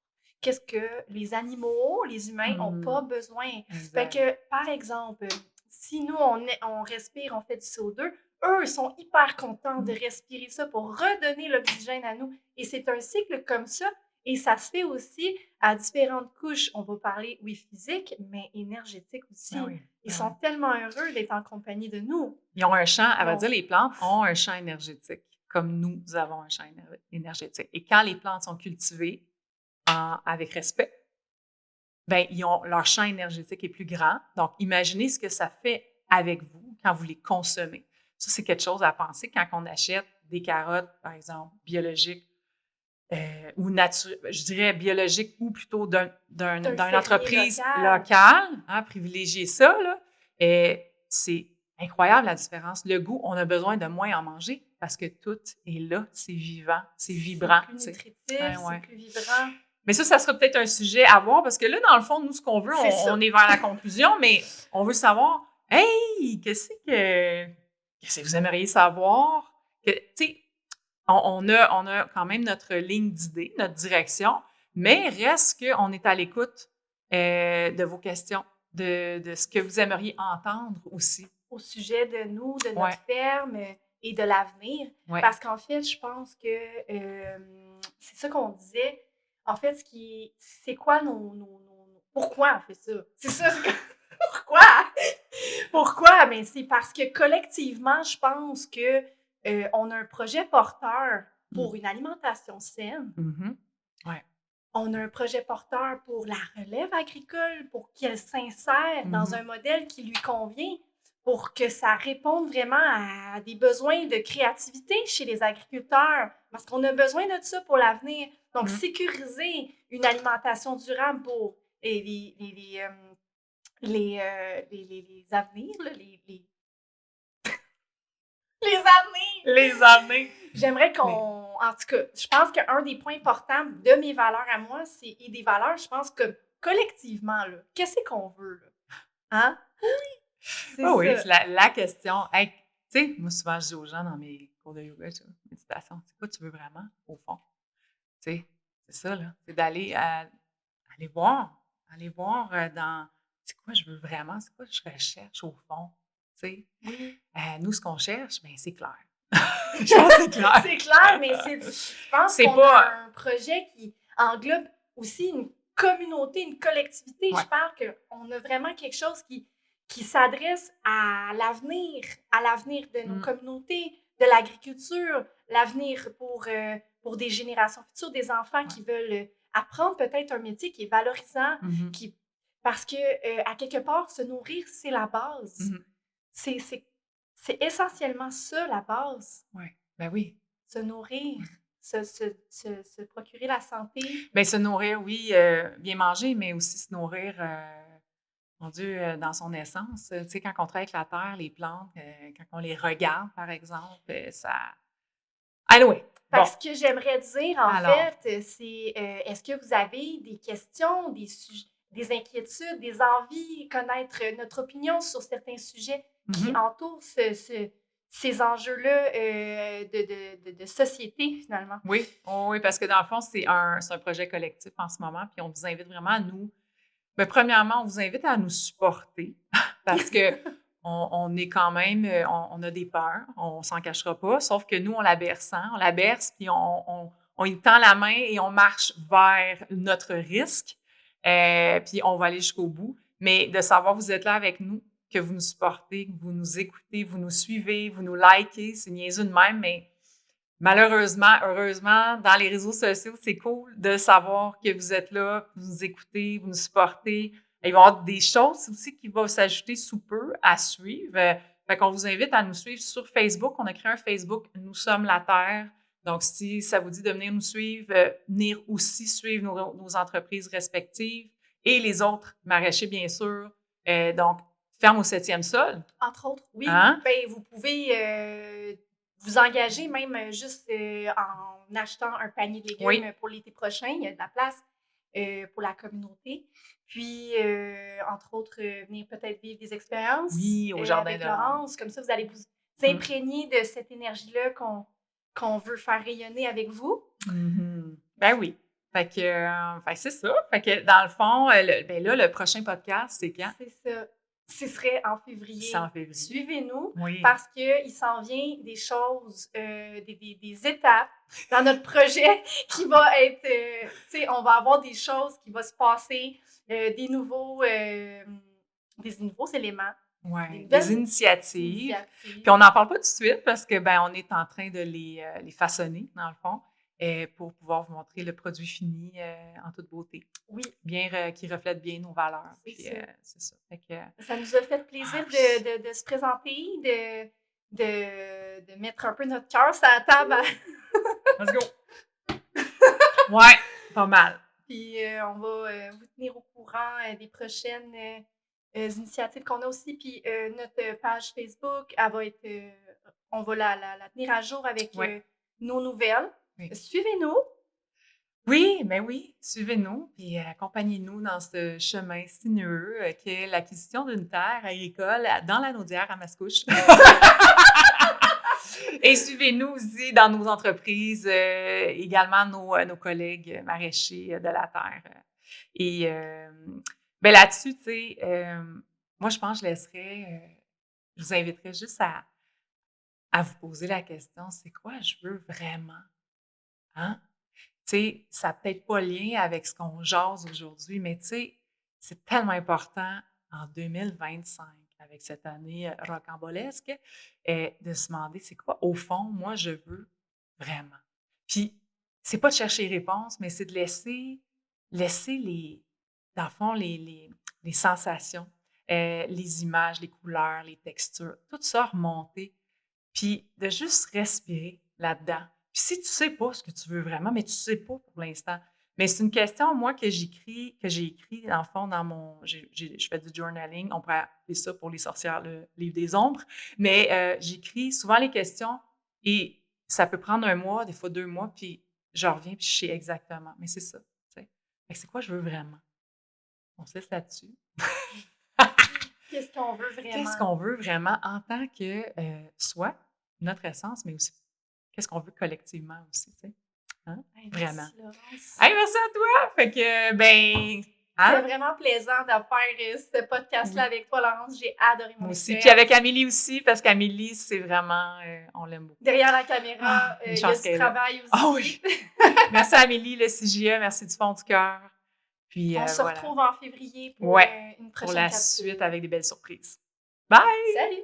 qu'est-ce que les animaux, les humains n'ont pas besoin. Fait que, par exemple, si nous, on respire, on fait du CO2, eux, ils sont hyper contents de respirer ça pour redonner l'oxygène à nous. Et c'est un cycle comme ça. Et ça se fait aussi à différentes couches. On va parler, oui, physique, mais énergétique aussi. Ben oui, Ils ben sont oui. tellement heureux d'être en compagnie de nous. Ils ont un champ, à vrai Donc, dire, les plantes ont un champ énergétique, comme nous avons un champ énergétique. Et quand les plantes sont cultivées avec respect, ben leur champ énergétique est plus grand. Donc, imaginez ce que ça fait avec vous quand vous les consommez. Ça, c'est quelque chose à penser quand on achète des carottes, par exemple, biologiques ou je dirais biologiques ou plutôt d'un d'une fermier entreprise local. locale, hein, privilégier ça, là. Et c'est incroyable la différence. Le goût, on a besoin de moins en manger parce que tout est là, c'est vivant, c'est vibrant. C'est plus nutritif, Ouais, c'est ouais. plus vibrant. Mais ça sera peut-être un sujet à voir parce que là, dans le fond, nous, ce qu'on veut, C'est ça. on est vers la conclusion, mais on veut savoir, hey, qu'est-ce que vous aimeriez savoir? Tu sais, on a quand même notre ligne d'idée, notre direction, mais reste qu'on est à l'écoute de vos questions, de ce que vous aimeriez entendre aussi. Au sujet de nous, de Ouais, notre ferme et de l'avenir. ouais. Parce qu'en fait, je pense que c'est ça qu'on disait. En fait, c'est quoi pourquoi on fait ça? C'est ça, pourquoi? Pourquoi? Mais c'est parce que collectivement, je pense que on a un projet porteur pour une alimentation saine. Mhm. Ouais. On a un projet porteur pour la relève agricole, pour qu'elle s'insère dans un modèle qui lui convient, pour que ça réponde vraiment à des besoins de créativité chez les agriculteurs, parce qu'on a besoin de ça pour l'avenir. Donc, sécuriser une alimentation durable pour les avenirs, là, les avenirs! Les années. J'aimerais en tout cas, je pense qu'un des points importants de mes valeurs à moi, et des valeurs, je pense que collectivement, là, qu'est-ce qu'on veut, là? Hein? C'est Oh oui, ça. c'est la question. Hey, tu sais, moi, souvent, je dis aux gens dans mes cours de yoga, méditation, c'est quoi tu veux vraiment, au fond? Tu sais, c'est ça, là. C'est aller voir dans c'est quoi je veux vraiment, c'est quoi je recherche au fond. Tu sais, Oui. nous, ce qu'on cherche, bien, c'est clair. Je pense que c'est clair. C'est clair, mais je pense C'est qu'on pas. a un projet qui englobe aussi une communauté, une collectivité. Ouais. Je parle qu'on a vraiment quelque chose qui s'adresse à l'avenir de nos communautés, de l'agriculture, l'avenir pour des générations futures, des enfants qui veulent apprendre peut-être un métier qui est valorisant, parce que à quelque part, se nourrir, c'est la base. C'est essentiellement ça, la base. Oui, ben oui. Se nourrir, se procurer la santé. Bien, se nourrir, oui, bien manger, mais aussi se nourrir, mon Dieu, dans son essence. Tu sais, quand on travaille avec la terre, les plantes, quand on les regarde, par exemple, ça. Anyway, bon. Parce que j'aimerais dire, en Alors. fait, c'est est-ce que vous avez des questions, des inquiétudes, des envies, connaître notre opinion sur certains sujets qui entourent ces enjeux-là de société, finalement? Oui, oui, parce que dans le fond, c'est un projet collectif en ce moment, puis on vous invite vraiment à nous. Mais premièrement, on vous invite à nous supporter parce que on est quand même, on a des peurs, on s'en cachera pas, sauf que nous, on la berce, hein, on la berce, puis on y tend la main et on marche vers notre risque, puis on va aller jusqu'au bout. Mais de savoir que vous êtes là avec nous, que vous nous supportez, que vous nous écoutez, vous nous suivez, vous nous likez, c'est niaiseux de même, mais malheureusement, heureusement, dans les réseaux sociaux, c'est cool de savoir que vous êtes là, que vous nous écoutez, vous nous supportez. Il va y avoir des choses aussi qui vont s'ajouter sous peu à suivre. Fait qu'on vous invite à nous suivre sur Facebook. On a créé un Facebook « Nous sommes la Terre ». Donc, si ça vous dit de venir nous suivre, venir aussi suivre nos entreprises respectives et les autres maraîchers, bien sûr. Donc, ferme au 7e sol. Entre autres, oui. Hein? Ben, vous pouvez vous engager même juste en achetant un panier de légumes pour l'été prochain. Il y a de la place pour la communauté. Puis, entre autres, venir peut-être vivre des expériences au Jardin avec de Laurence. Comme ça, vous allez vous imprégner de cette énergie-là qu'on veut faire rayonner avec vous. Ben oui. Fait que c'est ça. Fait que dans le fond, le prochain podcast, c'est quand? C'est ça. Ce serait en C'est février. en février. Suivez-nous Oui. parce qu'il s'en vient des choses, des étapes dans notre projet qui va être, tu sais, on va avoir des choses qui vont se passer, des nouveaux éléments, des Ouais, nouvelles des initiatives. initiatives. Puis on n'en parle pas tout de suite parce que ben on est en train de les façonner, dans le fond, pour pouvoir vous montrer le produit fini en toute beauté. Oui, Bien, qui reflète bien nos valeurs. C'est Puis ça. C'est ça. Fait que, ça nous a fait plaisir Ah, de se présenter, de mettre un peu notre cœur sur la table. let's go! Ouais, pas mal. Puis on va vous tenir au courant des prochaines initiatives qu'on a aussi. Puis notre page Facebook, elle va être, on va la tenir à jour avec Ouais. nos nouvelles. Oui. Suivez-nous. Oui, ben oui, suivez-nous puis accompagnez-nous dans ce chemin sinueux qu'est l'acquisition d'une terre agricole dans la Naudière à Mascouche. Et suivez-nous aussi dans nos entreprises, également nos collègues maraîchers de la terre. Et ben là-dessus, tu sais, moi, je pense que je vous inviterais juste à vous poser la question, c'est quoi je veux vraiment? Hein? Tu sais, ça n'a peut-être pas lien avec ce qu'on jase aujourd'hui, mais tu sais, c'est tellement important en 2025, avec cette année rocambolesque, de se demander c'est quoi, au fond, moi, je veux vraiment. Puis, c'est pas de chercher les réponses, mais c'est de laisser dans le fond, les sensations, les images, les couleurs, les textures, tout ça remonter, puis de juste respirer là-dedans. Puis si tu sais pas ce que tu veux vraiment, mais tu sais pas pour l'instant, mais c'est une question, moi, que j'ai écrit, dans le fond, dans je fais du journaling, on pourrait appeler ça pour les sorcières, le livre des ombres, mais j'écris souvent les questions et ça peut prendre 1 mois, des fois 2 mois, puis je reviens, puis je sais exactement. Mais c'est ça, tu sais. Fait que c'est quoi je veux vraiment? On se laisse là-dessus. Qu'est-ce qu'on veut vraiment? Qu'est-ce qu'on veut vraiment en tant que soit notre essence, mais aussi qu'est-ce qu'on veut collectivement aussi, tu sais. Hein? Hey, Vraiment. merci, Laurence. Hey, merci à toi! Fait que, ben, hein? C'était vraiment plaisant de faire ce podcast-là Oui. avec toi, Laurence. J'ai adoré mon Moi aussi. Puis expérience. avec Amélie aussi, parce qu'Amélie, c'est vraiment, on l'aime beaucoup. Derrière la caméra, Ah, une il y a chance du qu'elle est là. travail aussi. Ah oui! Merci Amélie, le CJE, merci du fond du cœur. Puis On se voilà. retrouve en février pour Ouais, une pour prochaine la capsule. suite avec des belles surprises. Bye! Salut!